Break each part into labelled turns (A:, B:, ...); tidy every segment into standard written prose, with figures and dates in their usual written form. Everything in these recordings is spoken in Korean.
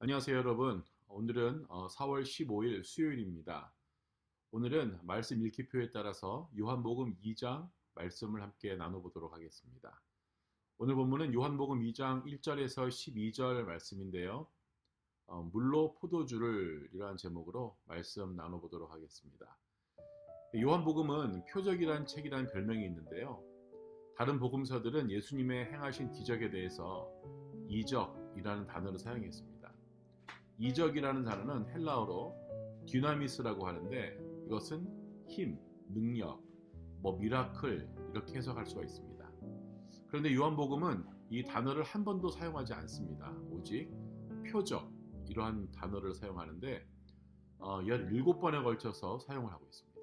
A: 안녕하세요, 여러분. 오늘은 4월 15일 수요일입니다. 오늘은 말씀 읽기표에 따라서 요한복음 2장 말씀을 함께 나눠보도록 하겠습니다. 오늘 본문은 요한복음 2장 1절에서 12절 말씀인데요. 물로 포도주를 이러한 제목으로 말씀 나눠보도록 하겠습니다. 요한복음은 표적이란 책이라는 별명이 있는데요. 다른 복음서들은 예수님의 행하신 기적에 대해서 이적이라는 단어를 사용했습니다. 이적이라는 단어는 헬라어로 듀나미스라고 하는데 이것은 힘, 능력, 미라클 이렇게 해석할 수가 있습니다. 그런데 요한복음은 이 단어를 한 번도 사용하지 않습니다. 오직 표적 이러한 단어를 사용하는데 17번에 걸쳐서 사용을 하고 있습니다.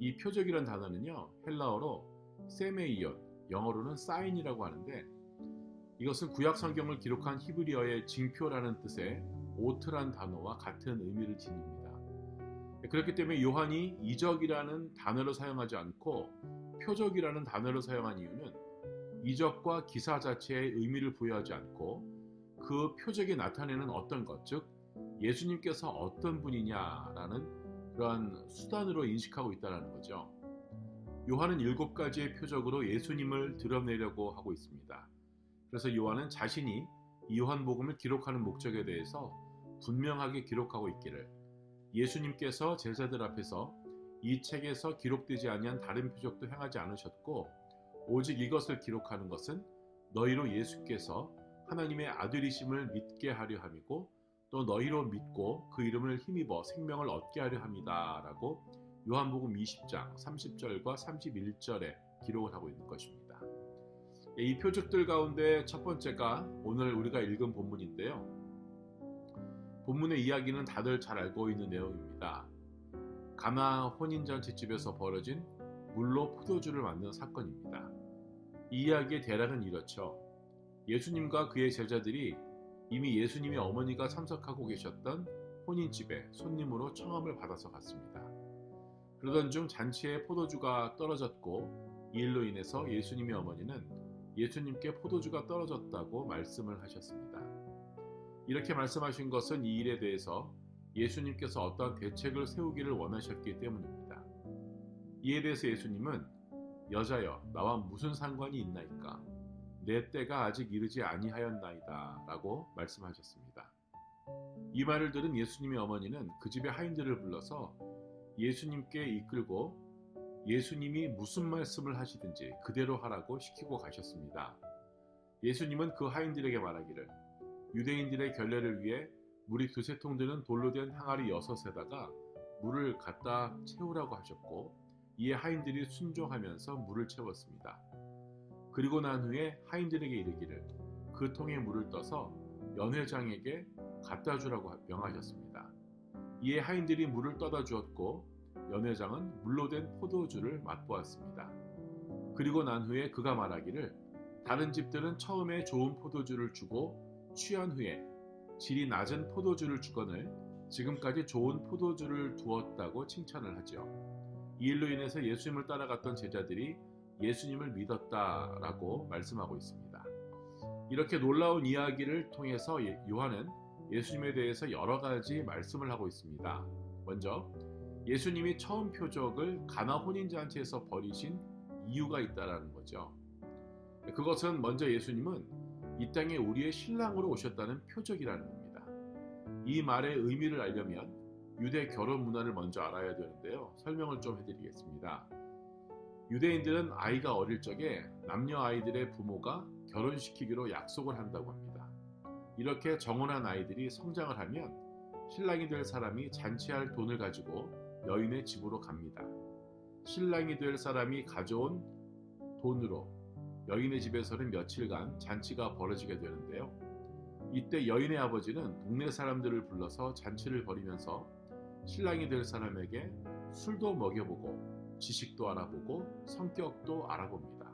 A: 이 표적이라는 단어는요, 헬라어로 세메이온, 영어로는 사인이라고 하는데 이것은 구약 성경을 기록한 히브리어의 징표라는 뜻의 오트란 단어와 같은 의미를 지닙니다. 그렇기 때문에 요한이 이적이라는 단어를 사용하지 않고 표적이라는 단어를 사용한 이유는 이적과 기사 자체의 의미를 부여하지 않고 그 표적이 나타내는 어떤 것, 즉 예수님께서 어떤 분이냐라는 그러한 수단으로 인식하고 있다는 거죠. 요한은 7가지의 표적으로 예수님을 드러내려고 하고 있습니다. 그래서 요한은 자신이 이 요한복음을 기록하는 목적에 대해서 분명하게 기록하고 있기를, 예수님께서 제자들 앞에서 이 책에서 기록되지 아니한 다른 표적도 행하지 않으셨고 오직 이것을 기록하는 것은 너희로 예수께서 하나님의 아들이심을 믿게 하려 함이고 또 너희로 믿고 그 이름을 힘입어 생명을 얻게 하려 함이다 라고 요한복음 20장 30절과 31절에 기록을 하고 있는 것입니다. 이 표적들 가운데 첫 번째가 오늘 우리가 읽은 본문인데요. 본문의 이야기는 다들 잘 알고 있는 내용입니다. 가나 혼인잔치집에서 벌어진 물로 포도주를 만드는 사건입니다. 이 이야기의 대략은 이렇죠. 예수님과 그의 제자들이 이미 예수님의 어머니가 참석하고 계셨던 혼인집에 손님으로 청함을 받아서 갔습니다. 그러던 중 잔치에 포도주가 떨어졌고 이 일로 인해서 예수님의 어머니는 예수님께 포도주가 떨어졌다고 말씀을 하셨습니다. 이렇게 말씀하신 것은 이 일에 대해서 예수님께서 어떠한 대책을 세우기를 원하셨기 때문입니다. 이에 대해서 예수님은 여자여 나와 무슨 상관이 있나이까 내 때가 아직 이르지 아니하였나이다 라고 말씀하셨습니다. 이 말을 들은 예수님의 어머니는 그 집의 하인들을 불러서 예수님께 이끌고 예수님이 무슨 말씀을 하시든지 그대로 하라고 시키고 가셨습니다. 예수님은 그 하인들에게 말하기를 유대인들의 결례를 위해 물이 2-3통 드는 돌로 된 항아리 6에다가 물을 갖다 채우라고 하셨고 이에 하인들이 순종하면서 물을 채웠습니다. 그리고 난 후에 하인들에게 이르기를 그 통에 물을 떠서 연회장에게 갖다 주라고 명하셨습니다. 이에 하인들이 물을 떠다 주었고 연회장은 물로 된 포도주를 맛보았습니다. 그리고 난 후에 그가 말하기를 다른 집들은 처음에 좋은 포도주를 주고 취한 후에 질이 낮은 포도주를 주거늘 지금까지 좋은 포도주를 두었다고 칭찬을 하죠. 이 일로 인해서 예수님을 따라갔던 제자들이 예수님을 믿었다라고 말씀하고 있습니다. 이렇게 놀라운 이야기를 통해서 요한은 예수님에 대해서 여러 가지 말씀을 하고 있습니다. 먼저 예수님이 처음 표적을 가나 혼인잔치에서 벌이신 이유가 있다라는 거죠. 그것은 먼저 예수님은 이 땅에 우리의 신랑으로 오셨다는 표적이라는 겁니다. 이 말의 의미를 알려면 유대 결혼 문화를 먼저 알아야 되는데요. 설명을 좀 해드리겠습니다. 유대인들은 아이가 어릴 적에 남녀 아이들의 부모가 결혼시키기로 약속을 한다고 합니다. 이렇게 정혼한 아이들이 성장을 하면 신랑이 될 사람이 잔치할 돈을 가지고 여인의 집으로 갑니다. 신랑이 될 사람이 가져온 돈으로 여인의 집에서는 며칠간 잔치가 벌어지게 되는데요. 이때 여인의 아버지는 동네 사람들을 불러서 잔치를 벌이면서 신랑이 될 사람에게 술도 먹여보고 지식도 알아보고 성격도 알아봅니다.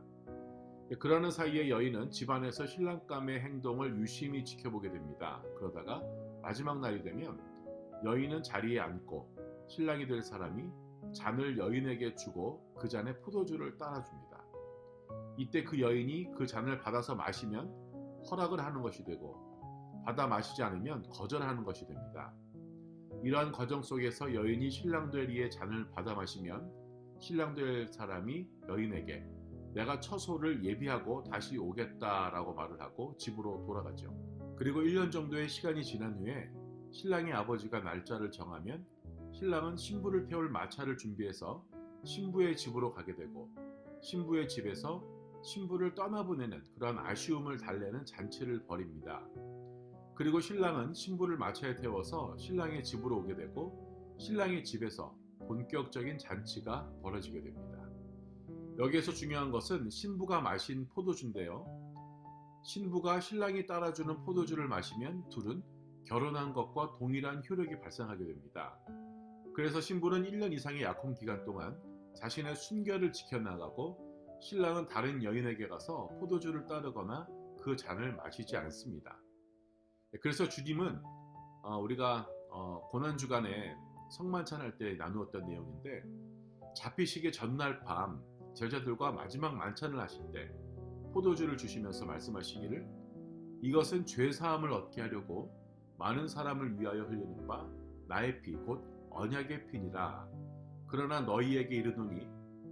A: 그러는 사이에 여인은 집안에서 신랑감의 행동을 유심히 지켜보게 됩니다. 그러다가 마지막 날이 되면 여인은 자리에 앉고 신랑이 될 사람이 잔을 여인에게 주고 그 잔에 포도주를 따라줍니다. 이때 그 여인이 그 잔을 받아서 마시면 허락을 하는 것이 되고 받아 마시지 않으면 거절하는 것이 됩니다. 이러한 과정 속에서 여인이 신랑 될 이의 잔을 받아 마시면 신랑 될 사람이 여인에게 내가 처소를 예비하고 다시 오겠다라고 말을 하고 집으로 돌아가죠. 그리고 1년 정도의 시간이 지난 후에 신랑의 아버지가 날짜를 정하면 신랑은 신부를 태울 마차를 준비해서 신부의 집으로 가게 되고 신부의 집에서 신부를 떠나보내는 그런 아쉬움을 달래는 잔치를 벌입니다. 그리고 신랑은 신부를 마차에 태워서 신랑의 집으로 오게 되고 신랑의 집에서 본격적인 잔치가 벌어지게 됩니다. 여기에서 중요한 것은 신부가 마신 포도주인데요. 신부가 신랑이 따라주는 포도주를 마시면 둘은 결혼한 것과 동일한 효력이 발생하게 됩니다. 그래서 신부는 1년 이상의 약혼 기간 동안 자신의 순결을 지켜나가고 신랑은 다른 여인에게 가서 포도주를 따르거나 그 잔을 마시지 않습니다. 그래서 주님은 우리가 고난주간에 성만찬할 때 나누었던 내용인데 잡히시기 전날 밤 제자들과 마지막 만찬을 하실 때 포도주를 주시면서 말씀하시기를 이것은 죄사함을 얻게 하려고 많은 사람을 위하여 흘리는 바 나의 피 곧 언약의 피니라. 그러나 너희에게 이르노니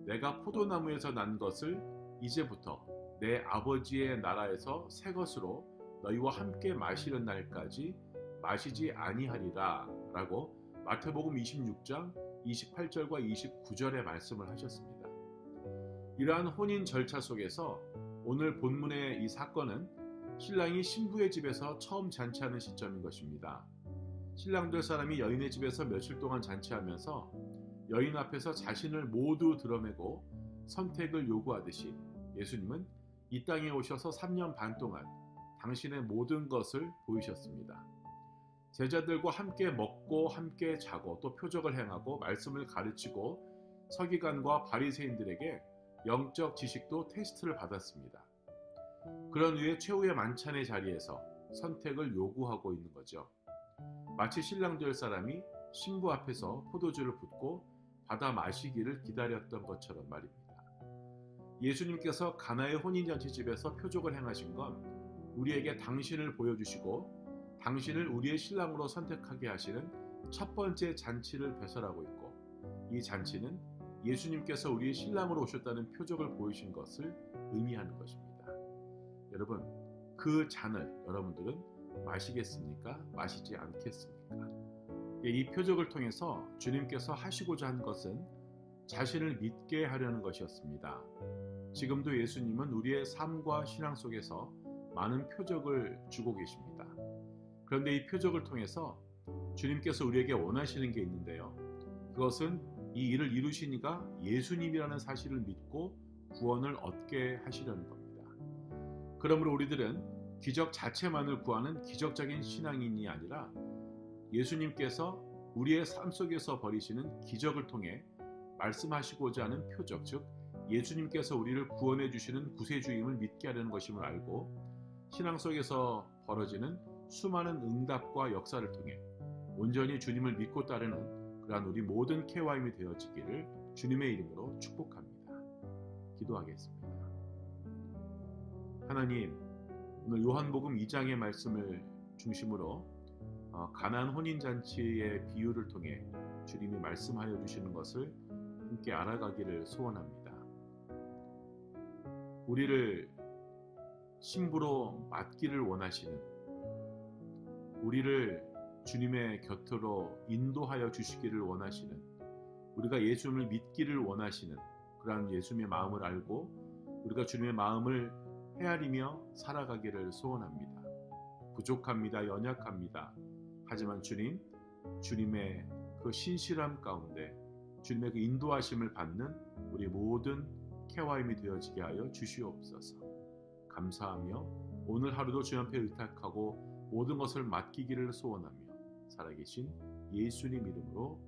A: 내가 포도나무에서 난 것을 이제부터 내 아버지의 나라에서 새 것으로 너희와 함께 마시는 날까지 마시지 아니하리라 라고 마태복음 26장 28절과 29절의 말씀을 하셨습니다. 이러한 혼인 절차 속에서 오늘 본문의 이 사건은 신랑이 신부의 집에서 처음 잔치하는 시점인 것입니다. 신랑 될 사람이 여인의 집에서 며칠 동안 잔치하면서 여인 앞에서 자신을 모두 드러내고 선택을 요구하듯이 예수님은 이 땅에 오셔서 3년 반 동안 당신의 모든 것을 보이셨습니다. 제자들과 함께 먹고 함께 자고 또 표적을 행하고 말씀을 가르치고 서기관과 바리새인들에게 영적 지식도 테스트를 받았습니다. 그런 후에 최후의 만찬의 자리에서 선택을 요구하고 있는 거죠. 마치 신랑 될 사람이 신부 앞에서 포도주를 붓고 받아 마시기를 기다렸던 것처럼 말입니다. 예수님께서 가나의 혼인잔치집에서 표적을 행하신 건 우리에게 당신을 보여주시고 당신을 우리의 신랑으로 선택하게 하시는 첫 번째 잔치를 배설하고 있고 이 잔치는 예수님께서 우리의 신랑으로 오셨다는 표적을 보이신 것을 의미하는 것입니다. 여러분, 그 잔을 여러분들은 마시겠습니까? 마시지 않겠습니까? 이 표적을 통해서 주님께서 하시고자 한 것은 자신을 믿게 하려는 것이었습니다. 지금도 예수님은 우리의 삶과 신앙 속에서 많은 표적을 주고 계십니다. 그런데 이 표적을 통해서 주님께서 우리에게 원하시는 게 있는데요. 그것은 이 일을 이루시니가 예수님이라는 사실을 믿고 구원을 얻게 하시려는 겁니다. 그러므로 우리들은 기적 자체만을 구하는 기적적인 신앙인이 아니라 예수님께서 우리의 삶 속에서 벌이시는 기적을 통해 말씀하시고자 하는 표적, 즉 예수님께서 우리를 구원해 주시는 구세주임을 믿게 하려는 것임을 알고 신앙 속에서 벌어지는 수많은 응답과 역사를 통해 온전히 주님을 믿고 따르는 그러한 우리 모든 KYM이 되어지기를 주님의 이름으로 축복합니다. 기도하겠습니다. 하나님, 오늘 요한복음 2장의 말씀을 중심으로 가나안 혼인잔치의 비유를 통해 주님이 말씀하여 주시는 것을 함께 알아가기를 소원합니다. 우리를 신부로 맡기를 원하시는, 우리를 주님의 곁으로 인도하여 주시기를 원하시는, 우리가 예수님을 믿기를 원하시는 그러한 예수님의 마음을 알고 우리가 주님의 마음을 헤아리며 살아가기를 소원합니다. 부족합니다. 연약합니다. 하지만 주님, 주님의 그 신실함 가운데 주님의 그 인도하심을 받는 우리 모든 KYM이 되어지게 하여 주시옵소서. 감사하며 오늘 하루도 주 앞에 의탁하고 모든 것을 맡기기를 소원하며 살아계신 예수님 이름으로